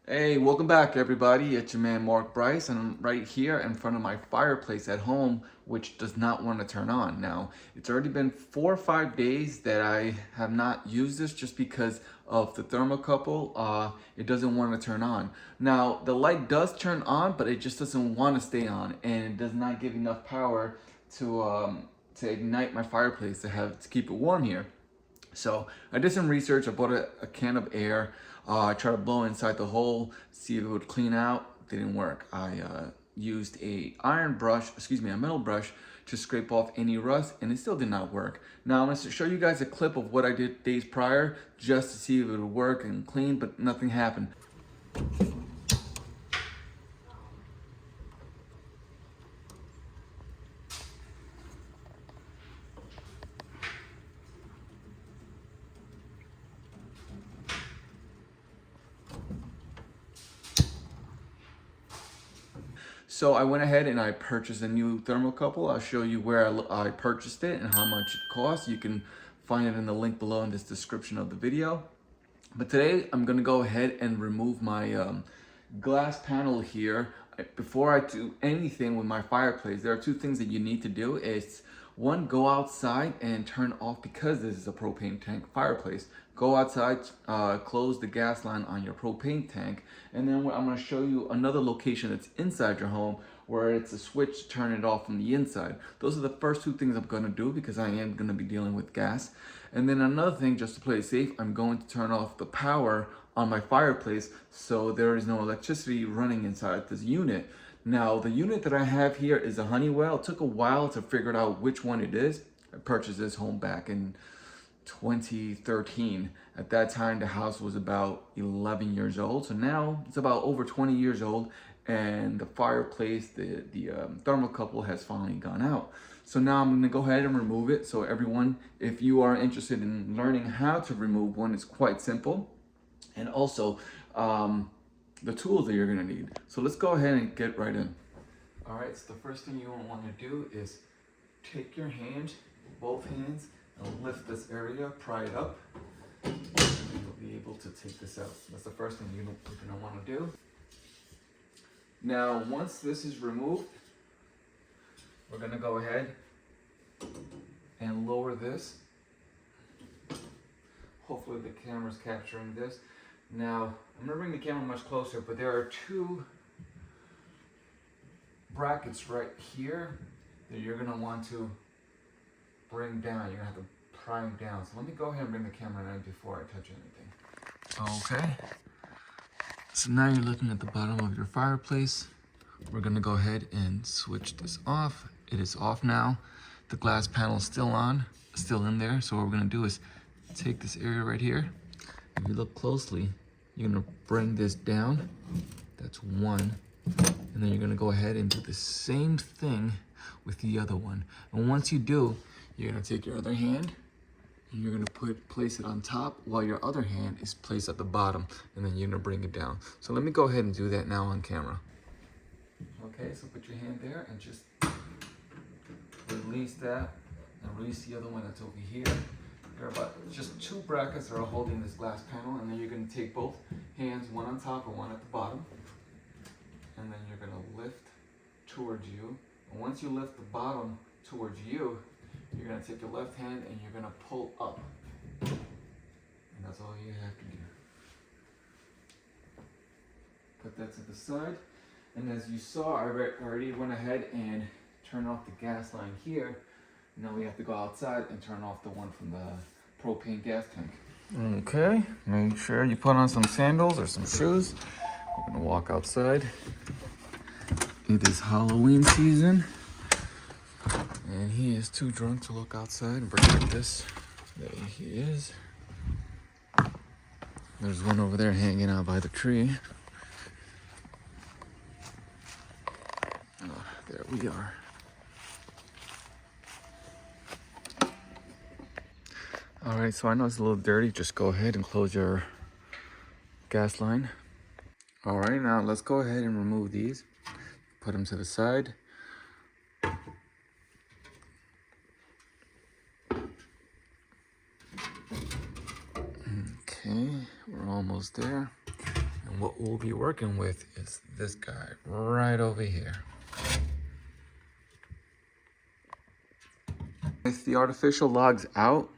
Hey, welcome back everybody. It's your man Mark Bryce and I'm right here in front of my fireplace at home which does not want to turn on. Now, it's already been 4 or 5 days that I have not used this just because of the thermocouple. It doesn't want to turn on. Now, the light does turn on, but it just doesn't want to stay on and it does not give enough power to ignite my fireplace to keep it warm here. So I did some research. I bought a can of air. I tried to blow inside the hole, see if it would clean out. Didn't work. I used a metal brush to scrape off any rust, and it still did not work. Now I'm going to show you guys a clip of what I did days prior just to see if it would work and clean, but nothing happened. So I went ahead and I purchased a new thermocouple. I'll show you where I purchased it and how much it cost. You can find it in the link below in this description of the video. But today I'm gonna go ahead and remove my glass panel here. Before I do anything with my fireplace, there are two things that you need to do. It's one, go outside and turn off, because this is a propane tank fireplace. Go outside, close the gas line on your propane tank, and then I'm gonna show you another location that's inside your home where it's a switch to turn it off from the inside. Those are the first two things I'm gonna do because I am gonna be dealing with gas. And then another thing, just to play it safe, I'm going to turn off the power on my fireplace so there is no electricity running inside this unit. Now, the unit that I have here is a Honeywell. It took a while to figure out which one it is. I purchased this home back in 2013. At that time, the house was about 11 years old. So now it's about over 20 years old, and the fireplace, the thermocouple has finally gone out. So now I'm gonna go ahead and remove it. So everyone, if you are interested in learning how to remove one, it's quite simple. And also, the tools that you're gonna need. So let's go ahead and get right in. All right, so the first thing you wanna do is take your hand, both hands, and lift this area, pry it up, and you'll be able to take this out. That's the first thing you're gonna wanna do. Now, once this is removed, we're gonna go ahead and lower this. Hopefully the camera's capturing this. Now, I'm gonna bring the camera much closer, but there are two brackets right here that you're gonna want to bring down. You're gonna have to pry them down. So let me go ahead and bring the camera in before I touch anything. Okay. So now you're looking at the bottom of your fireplace. We're gonna go ahead and switch this off. It is off now. The glass panel is still on, still in there. So what we're gonna do is take this area right here. If you look closely, you're gonna bring this down. That's one. And then you're gonna go ahead and do the same thing with the other one. And once you do, you're gonna take your other hand and you're gonna place it on top while your other hand is placed at the bottom, and then you're gonna bring it down. So let me go ahead and do that now on camera. Okay, so put your hand there and just release that and release the other one that's over here. There are about just two brackets that are holding this glass panel, and then you're gonna take both hands, one on top and one at the bottom, and then you're gonna lift towards you. And once you lift the bottom towards you, you're gonna take your left hand and you're gonna pull up. And that's all you have to do. Put that to the side. And as you saw, I already went ahead and turned off the gas line here. Now we have to go outside and turn off the one from the propane gas tank. Okay, make sure you put on some sandals or some shoes. We're gonna walk outside. It is Halloween season. And he is too drunk to look outside and protect this. There he is. There's one over there hanging out by the tree. Oh, there we are. All right, so I know it's a little dirty. Just go ahead and close your gas line. All right, now let's go ahead and remove these. Put them to the side. Okay, we're almost there. And what we'll be working with is this guy right over here. With the artificial logs out,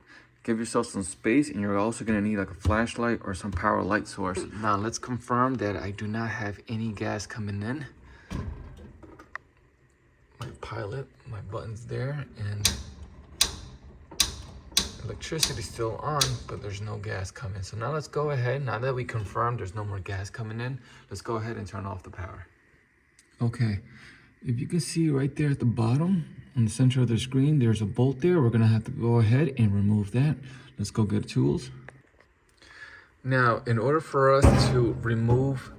give yourself some space, and you're also gonna need like a flashlight or some power light source. Now let's confirm that I do not have any gas coming in. My pilot, my button's there, and electricity's still on, but there's no gas coming. So now let's go ahead, now that we confirmed there's no more gas coming in, let's go ahead and turn off the power. Okay, if you can see right there at the bottom, in the center of the screen, there's a bolt there. We're gonna have to go ahead and remove that. Let's go get tools. Now, in order for us to remove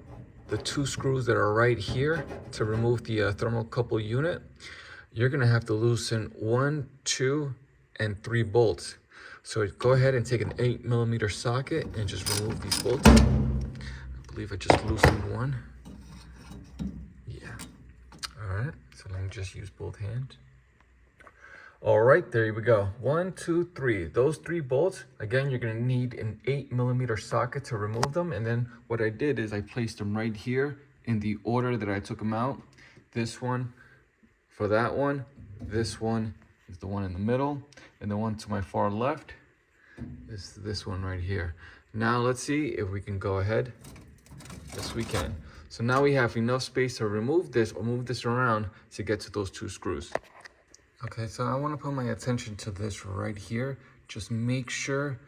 the 2 screws that are right here, to remove the thermocouple unit, you're gonna have to loosen 1, 2, and 3 bolts. So go ahead and take an 8mm socket and just remove these bolts. I believe I just loosened one. Yeah. All right, so let me just use both hands. All right, there we go. 1, 2, 3. Those 3 bolts, again, you're gonna need an 8mm socket to remove them. And then what I did is I placed them right here in the order that I took them out. This one for that one. This one is the one in the middle. And the one to my far left is this one right here. Now let's see if we can go ahead. Yes, we can. So now we have enough space to remove this or move this around to get to those 2 screws. Okay, so I want to put my attention to this right here. Just make sure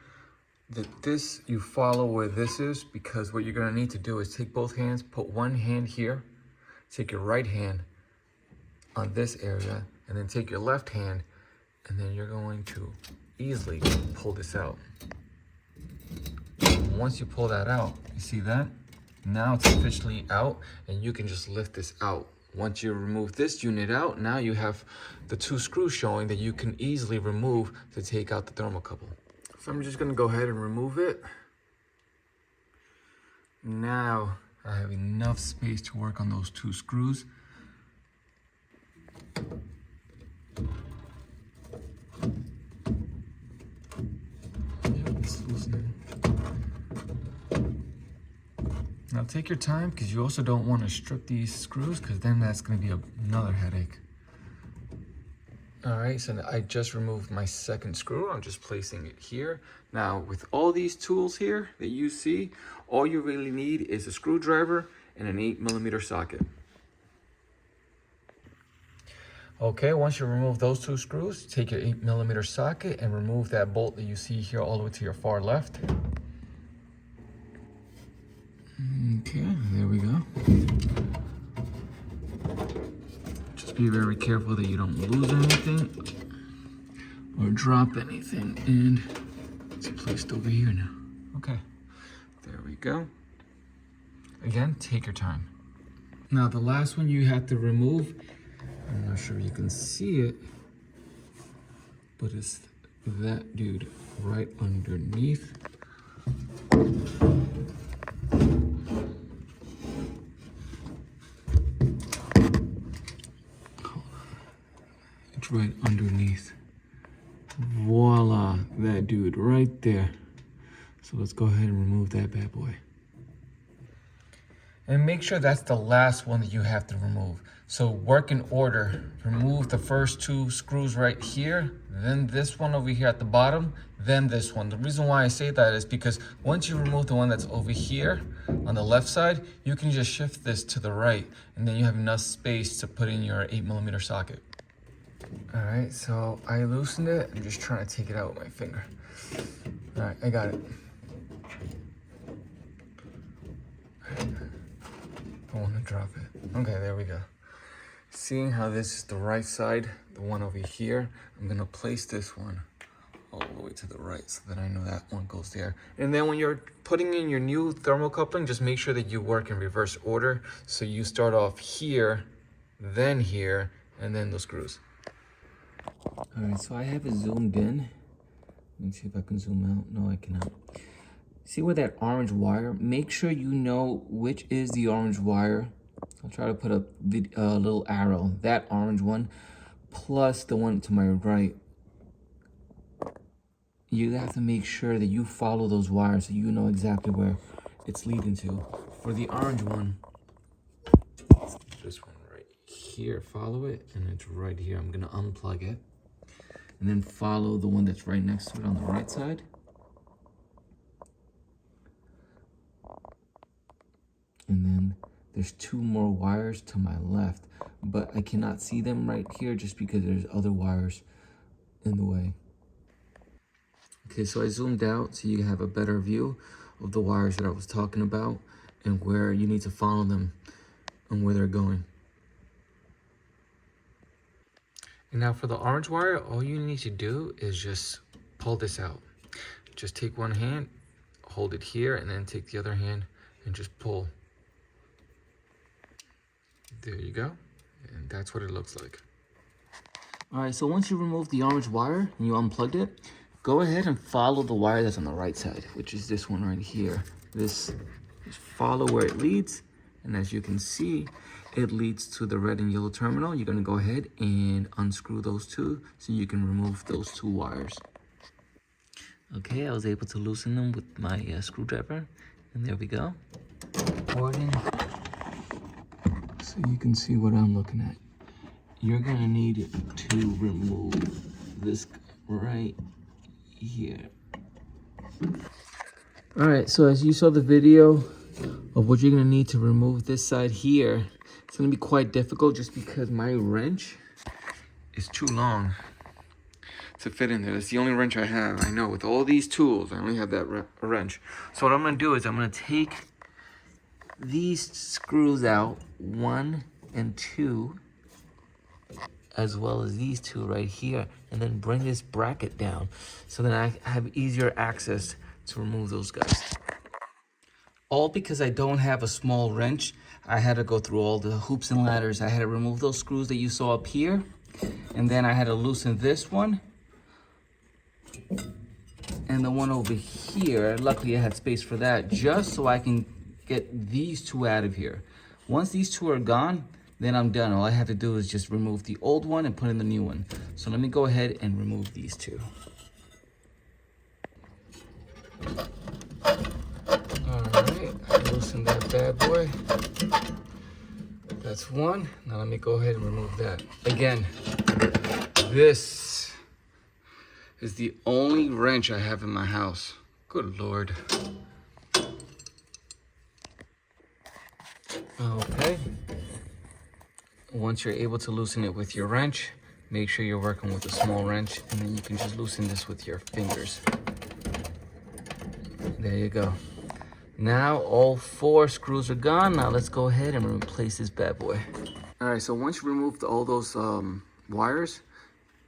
that this, you follow where this is, because what you're going to need to do is take both hands, put one hand here, take your right hand on this area, and then take your left hand, and then you're going to easily pull this out. Once you pull that out, you see that? Now it's officially out, and you can just lift this out. Once you remove this unit out, now you have the 2 screws showing that you can easily remove to take out the thermocouple. So I'm just gonna go ahead and remove it. Now I have enough space to work on those 2 screws. Now take your time, because you also don't want to strip these screws, because then that's going to be another headache. All right, so I just removed my 2nd screw. I'm just placing it here. Now with all these tools here that you see, all you really need is a screwdriver and an 8mm socket. Okay, once you remove those 2 screws, take your 8mm socket and remove that bolt that you see here all the way to your far left. Okay, there we go. Just be very careful that you don't lose anything or drop anything. And it's placed over here now. Okay, there we go. Again, take your time. Now the last one you have to remove, I'm not sure you can see it, but it's that dude right underneath. It's right underneath. Voila, that dude right there. So let's go ahead and remove that bad boy. And make sure that's the last one that you have to remove. So work in order. Remove the first 2 screws right here, then this one over here at the bottom, then this one. The reason why I say that is because once you remove the one that's over here on the left side, you can just shift this to the right, and then you have enough space to put in your 8mm socket. All right, so I loosened it. I'm just trying to take it out with my finger. All right, I got it. I want to drop it. Okay, there we go. Seeing how this is the right side, the one over here, I'm gonna place this one all the way to the right so that I know that one goes there. And then when you're putting in your new thermocoupling, just make sure that you work in reverse order. So you start off here, then here, and then those screws. All right, so I have it zoomed in. Let me see if I can zoom out. No, I cannot. See where that orange wire? Make sure you know which is the orange wire. I'll try to put a little arrow. That orange one, plus the one to my right. You have to make sure that you follow those wires so you know exactly where it's leading to. For the orange one, this one right here, follow it, and it's right here. I'm gonna unplug it, and then follow the one that's right next to it on the right side. And then there's 2 more wires to my left, but I cannot see them right here just because there's other wires in the way. Okay, so I zoomed out so you have a better view of the wires that I was talking about and where you need to follow them and where they're going. And now for the orange wire, all you need to do is just pull this out. Just take one hand, hold it here, and then take the other hand and just pull. There you go. And that's what it looks like. All right, so once you remove the orange wire and you unplugged it, go ahead and follow the wire that's on the right side, which is this one right here. Just follow where it leads. And as you can see, it leads to the red and yellow terminal. You're gonna go ahead and unscrew those 2 so you can remove those 2 wires. Okay, I was able to loosen them with my screwdriver. And there we go. Recording. So you can see what I'm looking at. You're gonna need to remove this right here. All right, so as you saw the video of what you're gonna need to remove this side here, it's gonna be quite difficult just because my wrench is too long to fit in there. That's the only wrench I have. I know with all these tools, I only have that wrench. So what I'm gonna do is I'm gonna take these screws out, 1 and 2, as well as these 2 right here, and then bring this bracket down so then I have easier access to remove those guys. All because I don't have a small wrench, I had to go through all the hoops and ladders. I had to remove those screws that you saw up here, and then I had to loosen this one and the one over here. Luckily I had space for that, just so I can get these 2 out of here. Once these 2 are gone, then I'm done. All I have to do is just remove the old one and put in the new one. So let me go ahead and remove these 2. All right, loosen that bad boy. That's 1. Now let me go ahead and remove that. Again, this is the only wrench I have in my house. Good Lord. Okay. Once you're able to loosen it with your wrench, make sure you're working with a small wrench, and then you can just loosen this with your fingers. There you go. Now all 4 screws are gone. Now let's go ahead and replace this bad boy. All right, so once you removed all those wires,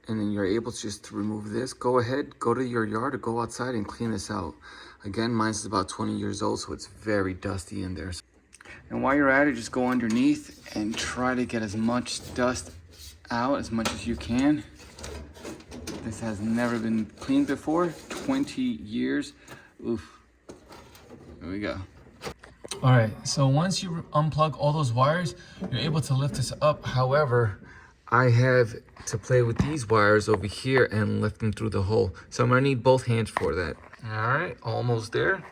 and then you're able to just remove this, go ahead, go to your yard or go outside and clean this out. Again, mine's about 20 years old, so it's very dusty in there. And while you're at it, just go underneath and try to get as much dust out as much as you can. This has never been cleaned before, 20 years. Oof. There we go. All right, so once you unplug all those wires, you're able to lift this up. However, I have to play with these wires over here and lift them through the hole. So I'm gonna need both hands for that. All right, almost there.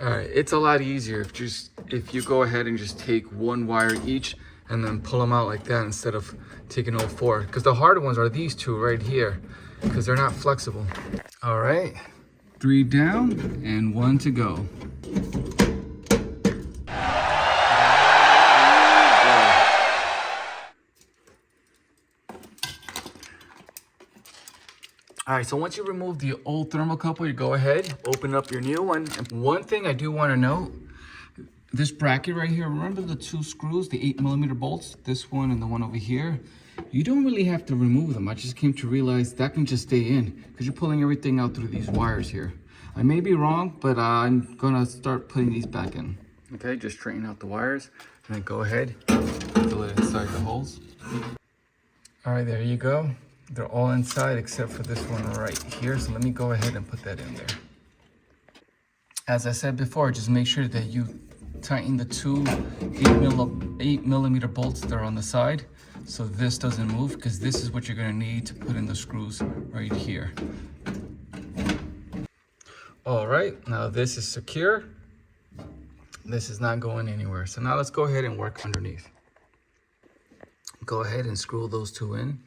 All right, it's a lot easier if you go ahead and just take 1 wire each and then pull them out like that instead of taking all 4. Because the hard ones are these 2 right here because they're not flexible. All right, 3 down and 1 to go. All right, so once you remove the old thermocouple, you go ahead, open up your new one. And one thing I do want to note, this bracket right here, remember the 2 screws, the 8mm bolts, this one and the one over here? You don't really have to remove them. I just came to realize that can just stay in because you're pulling everything out through these wires here. I may be wrong, but I'm gonna start putting these back in. Okay, just straighten out the wires and then go ahead, fill it inside the holes. All right, there you go. They're all inside except for this one right here. So let me go ahead and put that in there. As I said before, just make sure that you tighten the 2 8mm bolts that are on the side so this doesn't move, because this is what you're going to need to put in the screws right here. All right, now this is secure. This is not going anywhere. So now let's go ahead and work underneath. Go ahead and screw those two in.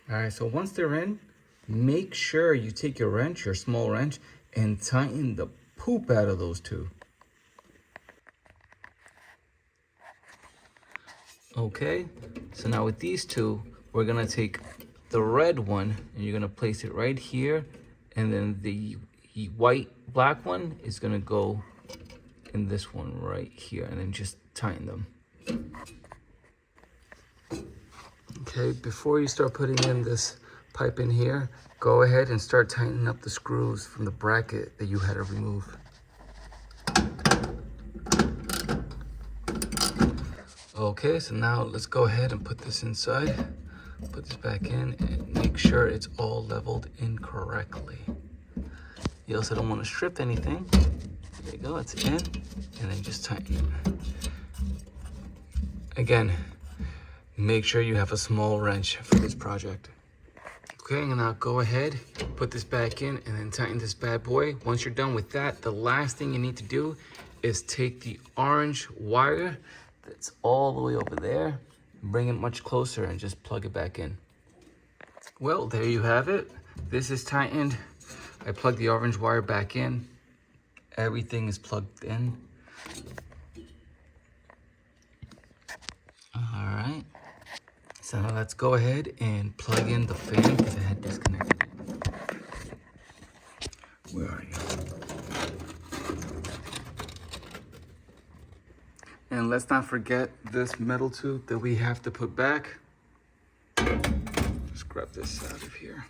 All right, so once they're in, make sure you take your wrench, your small wrench, and tighten the poop out of those two. Okay, so now with these two, we're gonna take the red one and you're gonna place it right here, and then the black one is gonna go in this one right here, and then just tighten them. Okay, before you start putting in this pipe in here, go ahead and start tightening up the screws from the bracket that you had to remove. Okay, so now let's go ahead and put this inside. Put this back in and make sure it's all leveled in correctly. You also don't want to strip anything. There you go, it's in, and then just tighten it. Again, make sure you have a small wrench for this project. Okay, and now go ahead, put this back in, and then tighten this bad boy. Once you're done with that, the last thing you need to do is take the orange wire that's all the way over there, bring it much closer, and just plug it back in. Well, there you have it. This is tightened. I plugged the orange wire back in. Everything is plugged in. All right. So now let's go ahead and plug in the fan because I had disconnected it. Where are you? And let's not forget this metal tube that we have to put back. Let's grab this out of here.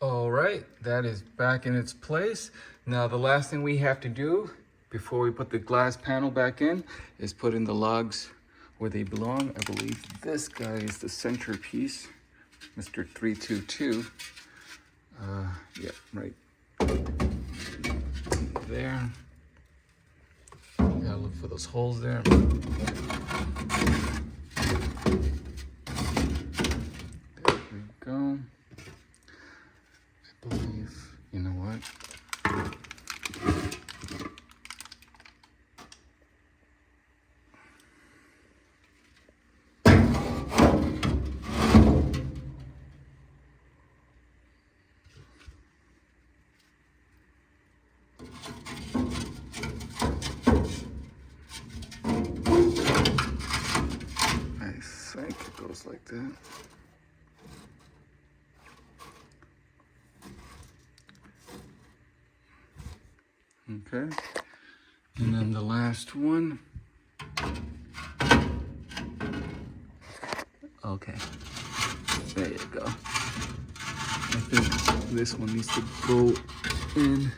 All right, that is back in its place. Now the last thing we have to do before we put the glass panel back in is put in the lugs where they belong. I believe this guy is the centerpiece, Mr. 322. Yeah, right there. Gotta look for those holes there. There we go. I believe, you know what? Like that. Okay, and then the last one. Okay, there you go. I think this one needs to go in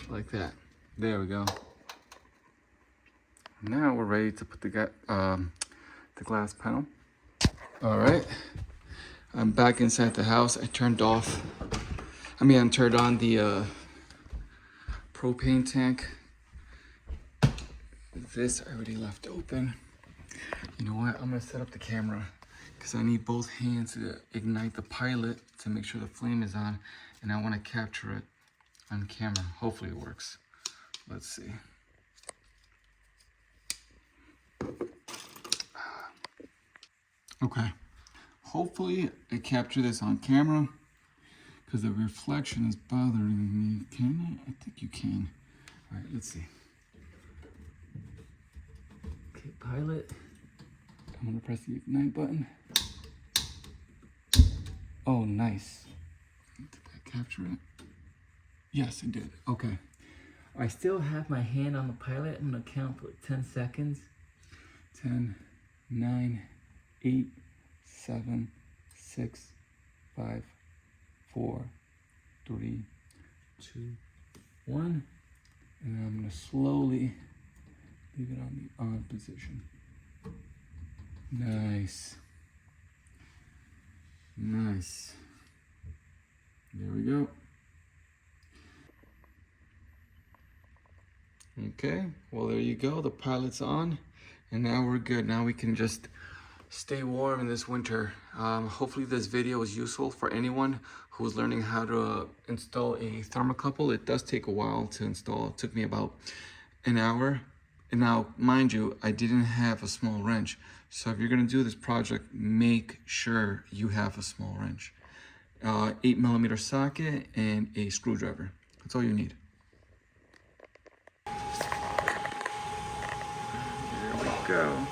like that. There we go. Now we're ready to put the glass panel. All right, I'm back inside the house. I turned on the propane tank. This I already left open. You know what, I'm gonna set up the camera because I need both hands to ignite the pilot to make sure the flame is on, and I wanna capture it on camera. Hopefully it works. Let's see. Okay, hopefully I capture this on camera because the reflection is bothering me. Can I? I think you can. All right, let's see. Okay, pilot. I'm gonna press the ignite button. Oh, nice. Did I capture it? Yes, it did. Okay. I still have my hand on the pilot. I'm gonna count for 10 seconds. 10, 9, 8, 7, 6, 5, 4, 3, 2, 1. And I'm going to slowly leave it on the on position. Nice. Nice. There we go. Okay, well there you go. The pilot's on. And now we're good. Now we can just stay warm in this winter. Hopefully this video is useful for anyone who's learning how to install a thermocouple. It does take a while to install. It took me about an hour. And now, mind you, I didn't have a small wrench. So if you're gonna do this project, make sure you have a small wrench. 8mm socket and a screwdriver. That's all you need. There we go.